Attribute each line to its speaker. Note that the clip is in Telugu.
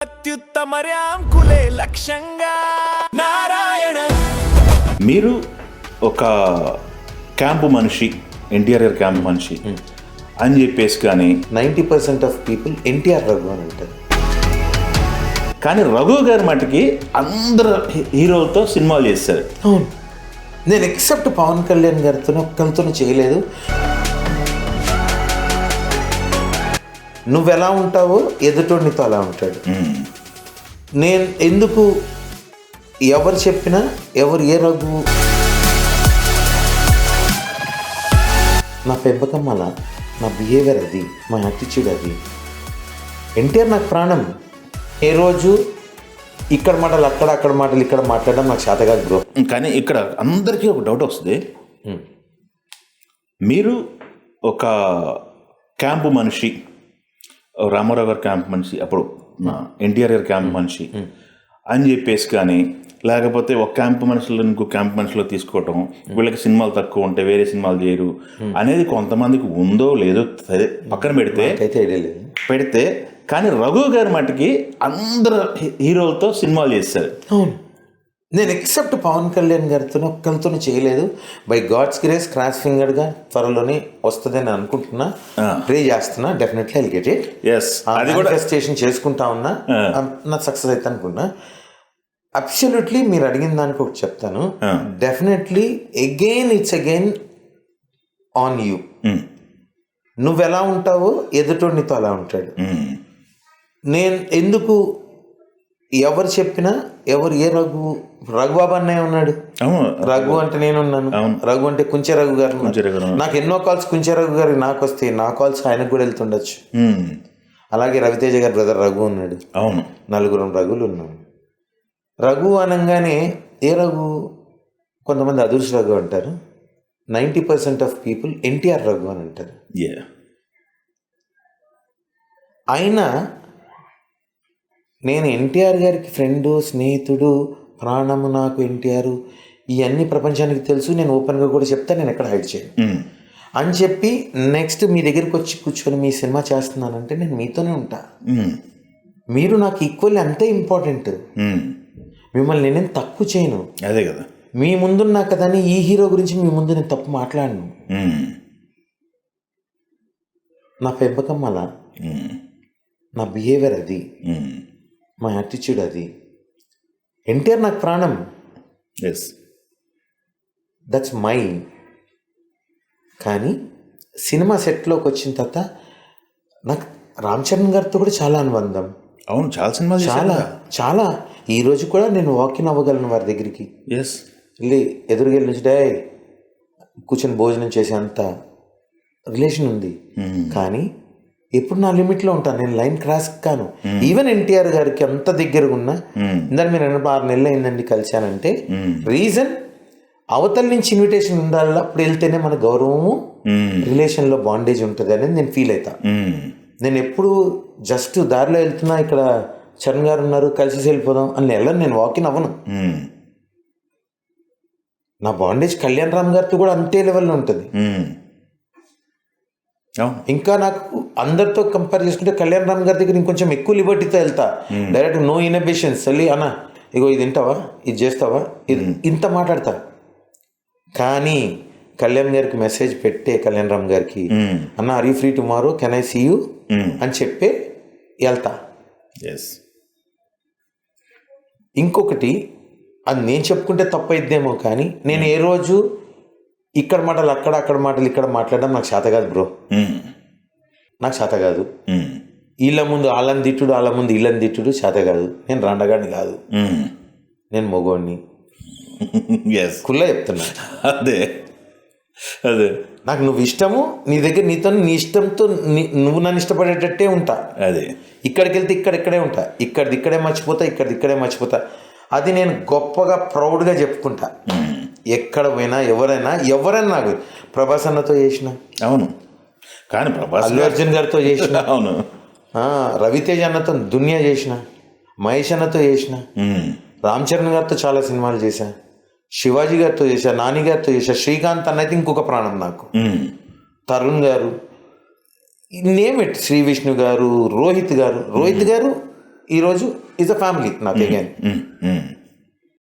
Speaker 1: అత్యుత్తమర్యాంకులే లక్ష్యంగా నారాయణ.
Speaker 2: మీరు ఒక క్యాంపు మనిషి, ఎన్టీఆర్ గారి క్యాంపు మనిషి అని చెప్పేసి, కానీ
Speaker 3: 90% ఆఫ్ పీపుల్ ఎన్టీఆర్ రఘు అని అంటారు.
Speaker 2: కానీ రఘు గారి మటుకి అందరు హీరోలతో సినిమాలు చేస్తారు.
Speaker 3: అవును, నేను ఎక్సెప్ట్ పవన్ కళ్యాణ్ గారితో ఒక్కరితో చేయలేదు. నువ్వెలా ఉంటావో ఎదుటోడు నీతో అలా ఉంటాడు. నేను ఎందుకు ఎవరు చెప్పినా ఎవరు ఏ రఘు, నా పెంపకం అలా, నా బిహేవియర్ అది, మా యాటిట్యూడ్ అది. ఎన్టీఆర్ నాకు ప్రాణం. ఏ రోజు ఇక్కడ మాటలు అక్కడ మాటలు ఇక్కడ మాట్లాడడం నాకు చేత కాదు బ్రో.
Speaker 2: కానీ ఇక్కడ అందరికీ ఒక డౌట్ వస్తుంది. మీరు ఒక క్యాంపు మనిషి, రామారావు గారి క్యాంప్ మనిషి, అప్పుడు ఎన్టీఆర్ గారి క్యాంప్ మనిషి అని చెప్పేసి, కానీ లేకపోతే ఒక క్యాంప్ మనుషులు ఇంకో క్యాంప్ మనుషులు తీసుకోవటం, వీళ్ళకి సినిమాలు తక్కువ ఉంటే వేరే సినిమాలు చేయరు అనేది కొంతమందికి ఉందో లేదో సరే పక్కన పెడితే కానీ రఘు గారి మటుకి అందరు హీరోలతో సినిమాలు చేస్తారు.
Speaker 3: అవును, నేను ఎక్సెప్ట్ పవన్ కళ్యాణ్ గారితో ఒక్కరితో చేయలేదు. బై గాడ్స్ గ్రేస్ క్రాస్ ఫింగర్గా త్వరలోనే వస్తుందని అనుకుంటున్నా, ప్రే చేస్తున్నా. Definitely I'll get it.
Speaker 2: అది కూడా
Speaker 3: టెస్టేషన్ చేసుకుంటా ఉన్నా, నా సక్సెస్ అయితే అనుకున్నా. అబ్సల్యూట్లీ మీరు అడిగిన దానికి ఒకటి చెప్తాను. Definitely it's again on you. నువ్వెలా ఉంటావో ఎదుటోడు నీతో అలా ఉంటాడు. నేను ఎందుకు ఎవరు చెప్పినా ఎవరు ఏ రఘుబాబు అన్నయ్య ఉన్నాడు, రఘు అంటే నేనున్నాను, రఘు అంటే కుంచె రఘు గారు. నాకు ఎన్నో కాల్స్ కుంచె రఘు గారు నాకు వస్తాయి, నా కాల్స్ ఆయనకు కూడా వెళ్తుండొచ్చు. అలాగే రవితేజ గారి బ్రదర్ రఘు ఉన్నాడు.
Speaker 2: అవును,
Speaker 3: నలుగురం రఘులు ఉన్నాం. రఘు అనగానే ఏ రఘు, కొంతమంది అదృష్ట రఘు అంటారు. 90% ఆఫ్ పీపుల్ ఎన్టీఆర్ రఘు అని అంటారు. అయినా నేను ఎన్టీఆర్ గారికి ఫ్రెండు, స్నేహితుడు, ప్రాణము నాకు ఎన్టీఆర్, ఇవన్నీ ప్రపంచానికి తెలుసు. నేను ఓపెన్గా కూడా చెప్తా, నేను ఎక్కడ హైడ్ చేయను అని చెప్పి నెక్స్ట్ మీ దగ్గరికి వచ్చి కూర్చొని మీ సినిమా చేస్తున్నానంటే నేను మీతోనే ఉంటా. మీరు నాకు ఈక్వల్లీ అంతే ఇంపార్టెంట్. మిమ్మల్ని నేనేం తక్కువ చేయను.
Speaker 2: అదే కదా,
Speaker 3: మీ ముందున్నా కదా అని ఈ హీరో గురించి మీ ముందు నేను తప్పు మాట్లాడను. నా పెంపకం అలా, నా బిహేవియర్ అది, మా యాటిట్యూడ్ అది. ఎన్టీఆర్ నాకు ప్రాణం. That's my. కానీ సినిమా సెట్లోకి వచ్చిన తర్వాత నాకు రామ్ చరణ్ గారితో కూడా చాలా అనుబంధం.
Speaker 2: అవును, చాలా సినిమాలు,
Speaker 3: చాలా. ఈరోజు కూడా నేను వాకిన్ అవ్వగలను వారి దగ్గరికి, వెళ్ళి ఎదురుగెళ్ళి నుంచి కూర్చొని భోజనం చేసేంత రిలేషన్ ఉంది. కానీ ఎప్పుడు నా లిమిట్లో ఉంటాను, నేను లైన్ క్రాస్ కాను. ఈవెన్ ఎన్టీఆర్ గారికి అంత దగ్గరగా ఉన్నా, ఇందాక మీరు 6 నెలలు అయిందండి కలిశానంటే రీజన్ అవతల నుంచి ఇన్విటేషన్ ఉండాలి. అప్పుడు వెళ్తేనే మన గౌరవము, రిలేషన్లో బాండేజ్ ఉంటుంది అనేది నేను ఫీల్ అవుతా. నేను ఎప్పుడు జస్ట్ దారిలో వెళ్తున్నా, ఇక్కడ చరణ్ గారు ఉన్నారు కలిసి వెళ్ళిపోదాం అని వెళ్ళను. నేను వాకిన్ అవ్వను. నా బాండేజ్ కళ్యాణ్ రామ్ గారితో కూడా అంతే లెవెల్లో ఉంటుంది. ఇంకా నాకు అందరితో కంపేర్ చేసుకుంటే కళ్యాణ్ రామ్ గారి దగ్గర ఇంకొంచెం ఎక్కువ లిబర్టీతో వెళ్తా. Direct no inhibitions. వెళ్ళి అన్న ఇగో ఇది తింటావా, ఇది చేస్తావా, ఇది ఇంత మాట్లాడతా. కానీ కళ్యాణ్ గారికి మెసేజ్ పెట్టే కళ్యాణ్ రామ్ గారికి, అన్న are you free tomorrow, can I see you అని చెప్పే వెళ్తా. ఇంకొకటి, అది నేను చెప్పుకుంటే తప్పు అయిద్దేమో, కానీ నేను ఏ రోజు ఇక్కడ మాటలు అక్కడ మాటలు ఇక్కడ మాట్లాడడం నాకు చేత కాదు బ్రో. నాకు చేత కాదు. వీళ్ళ ముందు వాళ్ళని తిట్టుడు, వాళ్ళ ముందు వీళ్ళని తిట్టుడు చేత కాదు. నేను రండగాడిని కాదు, నేను మొగోడిని. కుల్లా చెప్తున్నా.
Speaker 2: అదే
Speaker 3: నాకు నువ్వు ఇష్టము, నీ దగ్గర నీతో నీ ఇష్టంతో నువ్వు నన్ను ఇష్టపడేటట్టే ఉంటా.
Speaker 2: అదే
Speaker 3: ఇక్కడికి వెళ్తే ఇక్కడే ఉంటా, ఇక్కడే మర్చిపోతా, మర్చిపోతా. అది నేను గొప్పగా ప్రౌడ్గా చెప్పుకుంటా. ఎక్కడ పోయినా ఎవరైనా నాకు ప్రభాస్ అన్నతో చేసిన,
Speaker 2: అవును, కానీ ప్రభాస్
Speaker 3: అల్లు అర్జున్ గారితో చేసిన,
Speaker 2: అవును,
Speaker 3: రవితేజ అన్నతో దునియా చేసిన, మహేష్ అన్నతో చేసిన, రామ్ చరణ్ గారితో చాలా సినిమాలు చేశా, శివాజీ గారితో చేశా, నాని గారితో చేశా, శ్రీకాంత్ అన్నైతే ఇంకొక ప్రాణం నాకు, తరుణ్ గారు, నేమ్ ఇట్, శ్రీ విష్ణు గారు, రోహిత్ గారు ఈరోజు ఈజ్ అ ఫ్యామిలీ నాకు అగైన్.